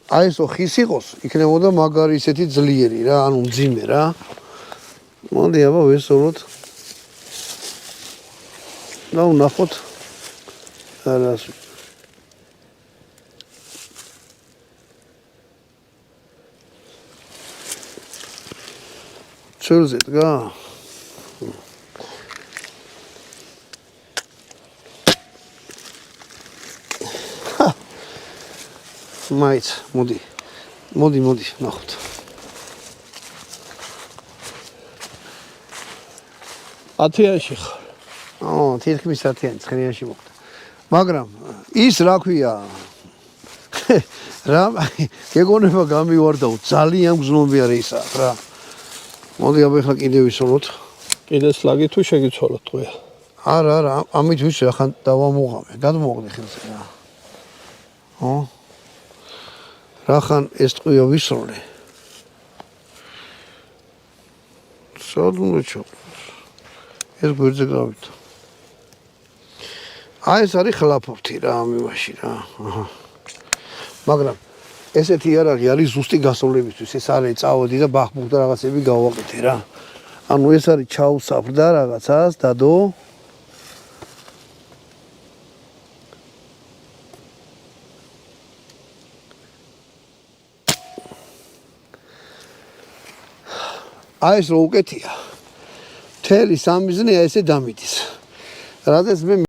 აი ესო ხის იყოს, იქნებოდა მაგარი ისეთი ძლიერი რა, ანუ მძიმე რა. მოდი აბა ვესწავლოთ. და ვნახოთ არას ცელზე დგა მაიც მოდი ნახოთ ათიანში ხარ თითქმის 10-იანი ცხენიაში მოხდა მაგრამ ის რა ქვია რა გეგონება გამივარდაო ძალიან გზნობიარე ისაა რა მოდი აბა ახლა კიდე ვისურვოთ კიდე სლაგი თუ შეგიცვალოთ ტყვია არა ამით ვიშ ახლა დავამოღამე გადმოღდი ხელზე რა ხო რახან ეს ტყვია ვისროლე სადუნეჩო ეს გვერდზე გავით აი ეს არის ხლაფობთი რა ამივაში რა მაგრამ ესეთი იარაღი არის ზუსტი გასავლებისთვის ეს არის წავედი და ბახბუხ და რაღაცები გავაკეთე რა ანუ ეს არის ჩაუსაფრდა რაღაცას დადო აი ეს რო უკეთია მთელი სამიზნეა ესე დამიდის რადგან მე